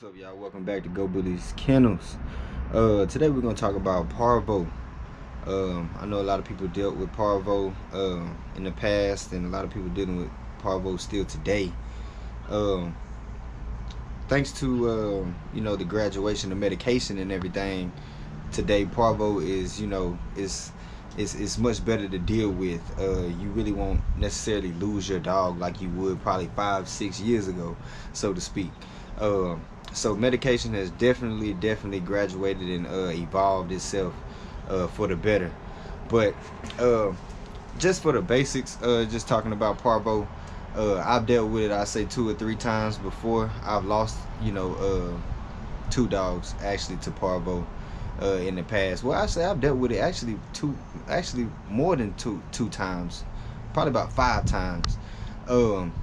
What's up, y'all? Welcome back to Go Bullies Kennels. Today we're gonna talk about Parvo. I know a lot of people dealt with Parvo in the past, and a lot of people dealing with Parvo still today. Um, Thanks to the graduation of medication and everything, today Parvo is it's much better to deal with. You really won't necessarily lose your dog like you would probably 5-6 years ago, so to speak. Uh, so medication has definitely graduated and evolved itself for the better. But uh, just for the basics, just talking about Parvo, I've dealt with it, I say 2 or 3 times before. I've lost, two dogs actually to Parvo in the past. Well, actually, I've dealt with it actually more than two times, probably about 5 times. Um,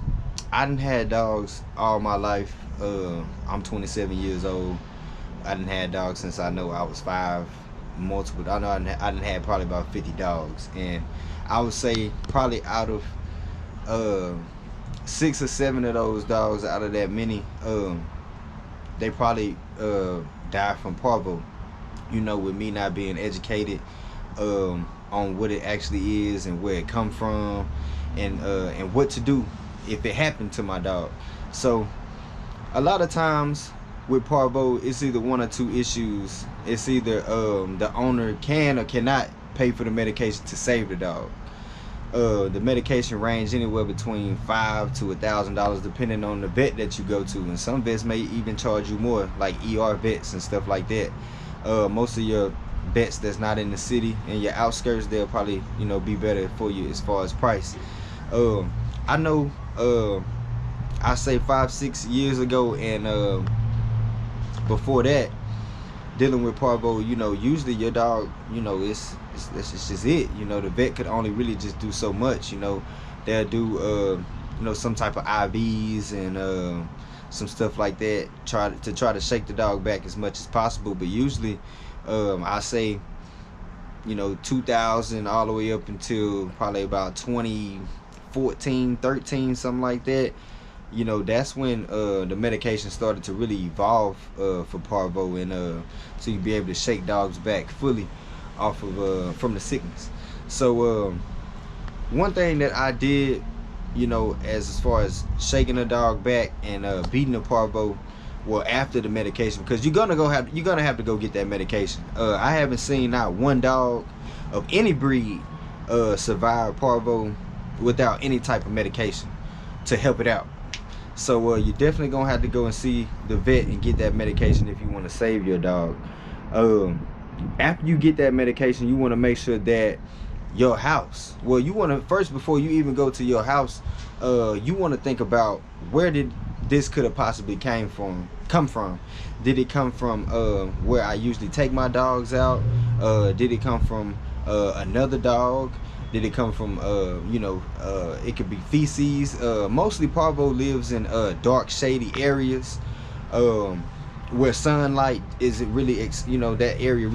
I done had dogs all my life. I'm 27 years old. I done had dogs since I know I was 5. Multiple. I know I done had probably about 50 dogs, and I would say probably out of uh 6 or 7 of those dogs, out of that many, they probably died from Parvo. With me not being educated on what it actually is and where it come from, and what to do if it happened to my dog. So a lot of times with Parvo, it's either one or two issues. It's either the owner can or cannot pay for the medication to save the dog. The medication range anywhere between $5 to $1,000 depending on the vet that you go to, and some vets may even charge you more, like ER vets and stuff like that. Most of your vets that's not in the city and your outskirts, they'll probably be better for you as far as price. I know, I say 5-6 years ago, and before that, dealing with Parvo, usually your dog, it's just it. The vet could only really just do so much. They'll do some type of IVs and some stuff like that, try to shake the dog back as much as possible. But usually, I say 2000 all the way up until probably about 2014, 13, something like that. That's when the medication started to really evolve for Parvo, and so you be able to shake dogs back fully off of from the sickness. So one thing that I did, as far as shaking a dog back and beating the Parvo, well, after the medication, because you're gonna have to go get that medication. I haven't seen not one dog of any breed survive Parvo without any type of medication to help it out. So you're definitely gonna have to go and see the vet and get that medication if you want to save your dog. After you get that medication, you want to make sure that your house, well, you want to first, before you even go to your house, you want to think about where did this could have possibly come from. Did it come from where I usually take my dogs out? Did it come from another dog? Did it come from it could be feces. Mostly Parvo lives in dark, shady areas where sunlight isn't really that area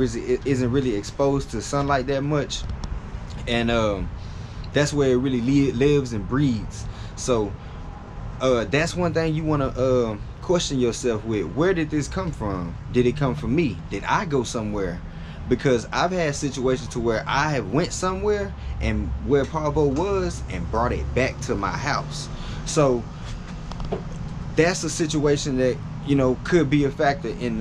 isn't really exposed to sunlight that much, and that's where it really lives and breeds. So that's one thing you want to question yourself with. Where did this come from? Did it come from me? Did I go somewhere? Because I've had situations to where I have went somewhere and where Parvo was and brought it back to my house. So that's a situation that could be a factor in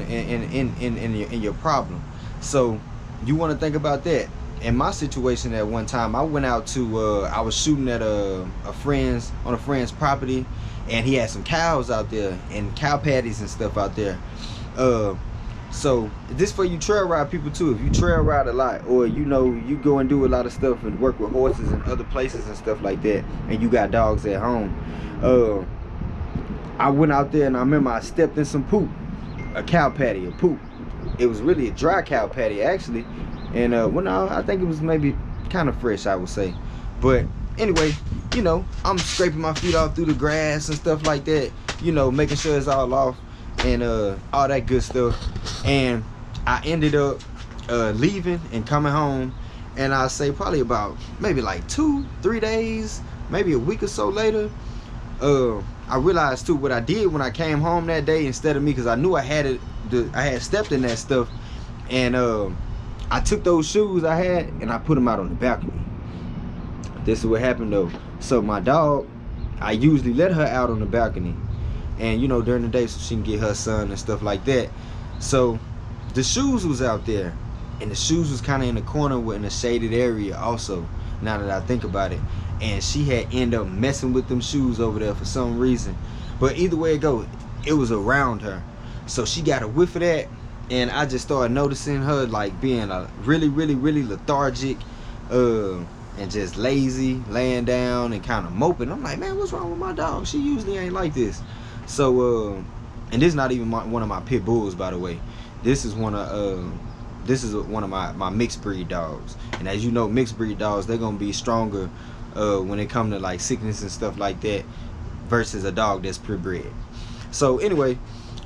your problem. So you want to think about that. In my situation, at one time, I went out to I was shooting at on a friend's property, and he had some cows out there and cow patties and stuff out there. So this for you trail ride people too. If you trail ride a lot, or you go and do a lot of stuff and work with horses and other places and stuff like that, and you got dogs at home, I went out there and I remember I stepped in some poop, a cow patty, a poop. It was really a dry cow patty actually, and I think it was maybe kind of fresh, I would say. But anyway, I'm scraping my feet off through the grass and stuff like that, making sure it's all off and all that good stuff. And I ended up leaving and coming home, and I say probably about maybe like 2-3 days, maybe a week or so later, I realized too what I did when I came home that day, instead of me, because I knew I had it, I had stepped in that stuff, and I took those shoes I had and I put them out on the balcony. This is what happened though. So my dog, I usually let her out on the balcony, and you know, during the day, so she can get her sun and stuff like that. So the shoes was out there, and the shoes was kind of in the corner in a shaded area also, now that I think about it. And she had ended up messing with them shoes over there for some reason. But either way it goes, it was around her. So she got a whiff of that, and I just started noticing her like being really lethargic, and just lazy, laying down and kind of moping. I'm like, man, what's wrong with my dog? She usually ain't like this. So and this is not even one of my pit bulls, by the way. This is one of my mixed breed dogs. And as you know, mixed breed dogs, they're gonna be stronger when it comes to like sickness and stuff like that, versus a dog that's purebred. So anyway,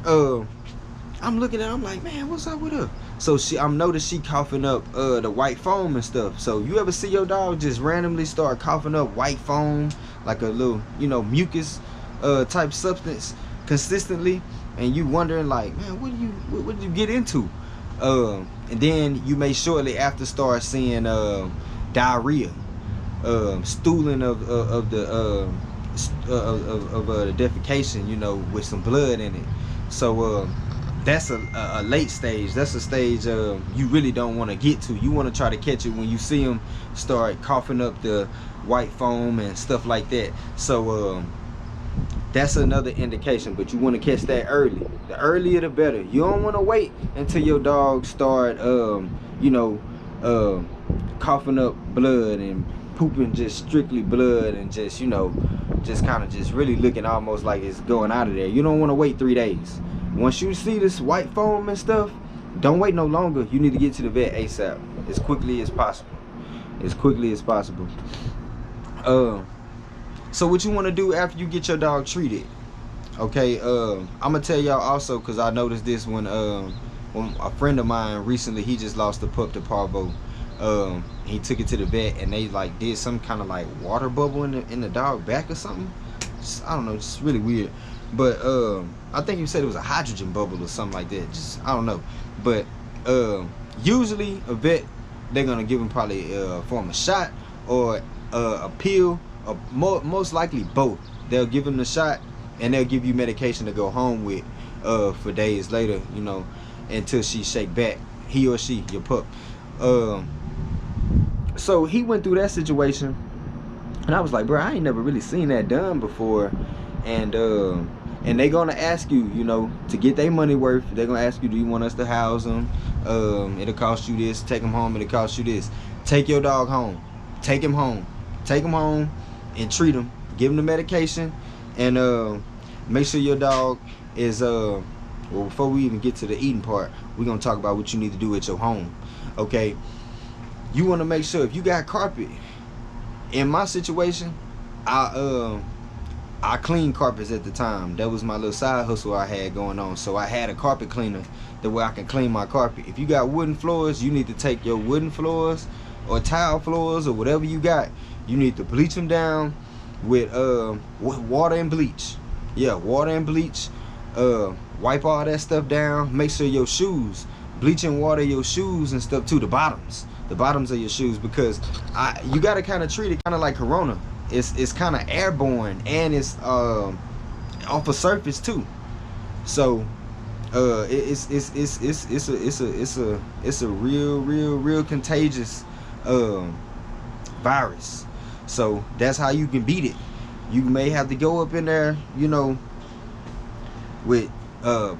I'm looking at her, I'm like, man, what's up with her? So I'm noticed she coughing up the white foam and stuff. So you ever see your dog just randomly start coughing up white foam, like a little, you know, mucus type substance consistently, and you wondering like, man, what did you get into? And then you may shortly after start seeing diarrhea, stooling of the defecation, you know, with some blood in it. So that's a late stage. That's a stage you really don't want to get to. You want to try to catch it when you see them start coughing up the white foam and stuff like that. So that's another indication, but you want to catch that early. The earlier the better. You don't want to wait until your dog start you know, coughing up blood and pooping just strictly blood, and just, you know, just kind of just really looking almost like it's going out of there. You don't want to wait 3 days. Once you see this white foam and stuff, don't wait no longer. You need to get to the vet ASAP, as quickly as possible. As quickly as possible. So what you want to do after you get your dog treated, okay, I'm gonna tell y'all also, because I noticed this when a friend of mine recently, he just lost a pup to parvo. He took it to the vet, and they like did some kind of like water bubble in the dog back or something. I don't know, it's really weird. But I think you said it was a hydrogen bubble or something like that. Just, I don't know. But usually a vet, they're gonna give him probably form a shot or a pill, or most likely both. They'll give him the shot, and they'll give you medication to go home with for days later, you know, until she shake back, he or she, your pup. So he went through that situation, and I was like, bro, I ain't never really seen that done before. And they gonna ask you, you know, to get their money worth. They're gonna ask you, do you want us to house them? It'll cost you this. Take them home, it'll cost you this. Take your dog home. Take him home. Take him home and treat him. Give him the medication, and make sure your dog is well, before we even get to the eating part, we're gonna talk about what you need to do at your home. Okay, you want to make sure if you got carpet. In my situation, I cleaned carpets at the time. That was my little side hustle I had going on. So I had a carpet cleaner the way I can clean my carpet. If you got wooden floors, you need to take your wooden floors or tile floors or whatever you got. You need to bleach them down with water and bleach. Yeah, water and bleach. Wipe all that stuff down. Make sure your shoes, bleach and water your shoes and stuff too. The bottoms of your shoes, because you got to kind of treat it kind of like corona. It's kind of airborne, and it's off a surface too. So it's a real contagious virus. So that's how you can beat it. You may have to go up in there, you know, with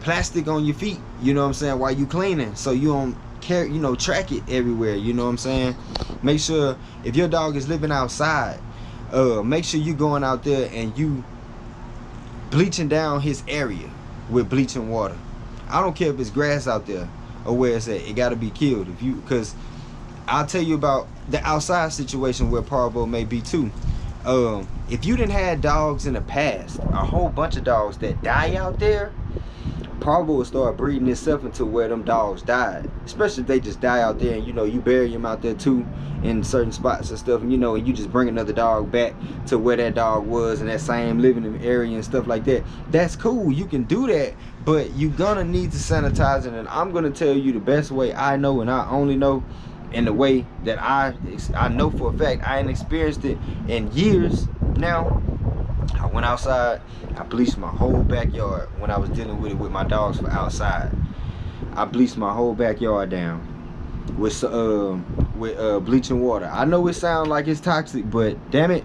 plastic on your feet, you know what I'm saying, while you cleaning, so you don't carry, you know, track it everywhere, you know what I'm saying. Make sure if your dog is living outside, make sure you going out there and you bleaching down his area with bleaching water. I don't care if it's grass out there or where it's at, it got to be killed. If you, because I'll tell you about the outside situation where parvo may be too. If you didn't have dogs in the past, a whole bunch of dogs that die out there, Parvo will start breeding itself into where them dogs died, especially if they just die out there, and you bury them out there too in certain spots and stuff, and and you just bring another dog back to where that dog was in that same living area and stuff like that. That's cool, you can do that, but you're gonna need to sanitize it. And I'm gonna tell you the best way I know, and I only know, in the way that I know for a fact. I ain't experienced it in years now. I went outside, I bleached my whole backyard when I was dealing with it with my dogs for outside. I bleached my whole backyard down with bleaching water. I know it sounds like it's toxic, but damn it,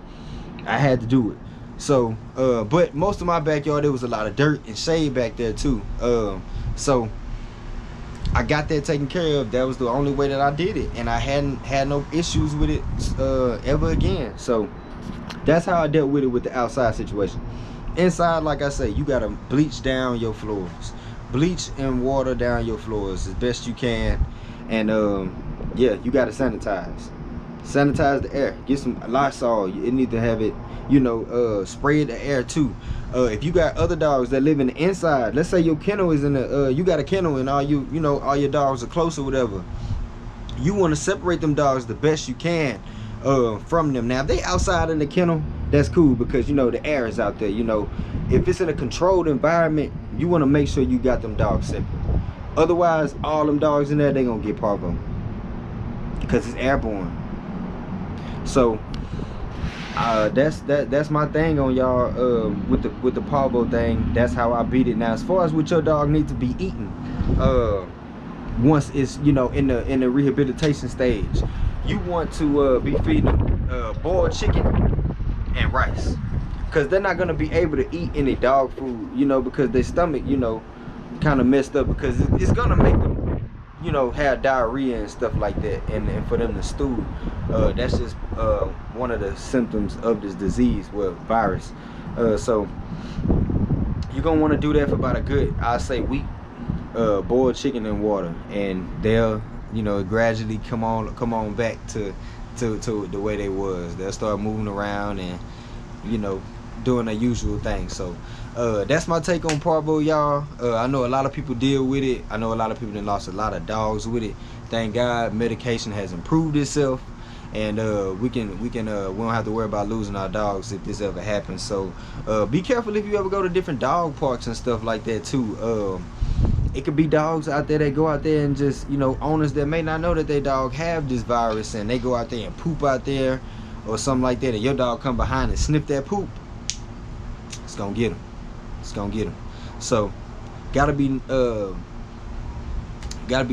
I had to do it. So but most of my backyard, there was a lot of dirt and shade back there too. So I got that taken care of. That was the only way that I did it, and I hadn't had no issues with it ever again. So that's how I dealt with it with the outside situation. Inside, like I say, you gotta bleach down your floors, bleach and water down your floors as best you can. And yeah, you gotta sanitize the air. Get some Lysol. It need to have it, spray the air too. If you got other dogs that live in the inside, let's say your kennel is in the you got a kennel and all all your dogs are close or whatever, you want to separate them dogs the best you can from them. Now if they outside in the kennel, that's cool, because the air is out there. If it's in a controlled environment, you want to make sure you got them dogs separate. Otherwise, all them dogs in there, they gonna get parvo, because it's airborne. So that's my thing on y'all with the parvo thing. That's how I beat it. Now as far as what your dog needs to be eating once it's in the rehabilitation stage, you want to be feeding them boiled chicken and rice, because they're not going to be able to eat any dog food, because their stomach kind of messed up, because it's going to make them have diarrhea and stuff like that, and for them to stool. That's just one of the symptoms of this disease, well, virus. So you're gonna want to do that for about a good, I'd say, week. Boiled chicken and water, and they'll gradually come on back to the way they was. They'll start moving around and doing their usual thing. So that's my take on parvo, y'all. I know a lot of people deal with it. I know a lot of people that lost a lot of dogs with it. Thank God medication has improved itself, and we don't have to worry about losing our dogs if this ever happens. So be careful if you ever go to different dog parks and stuff like that too. It could be dogs out there that go out there and just owners that may not know that their dog have this virus, and they go out there and poop out there or something like that, and your dog come behind and sniff that poop. It's gonna get them. It's gonna get them. So gotta be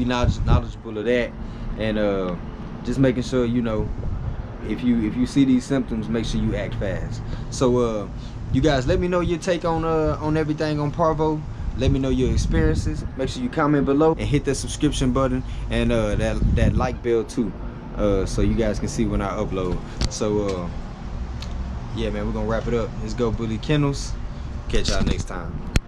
knowledgeable of that, and just making sure if you see these symptoms, make sure you act fast. So you guys, let me know your take on everything on parvo. Let me know your experiences. Make sure you comment below and hit that subscription button and that like bell too, so you guys can see when I upload. So yeah, man, we're gonna wrap it up. Let's go, Bully Kennels. Catch y'all next time.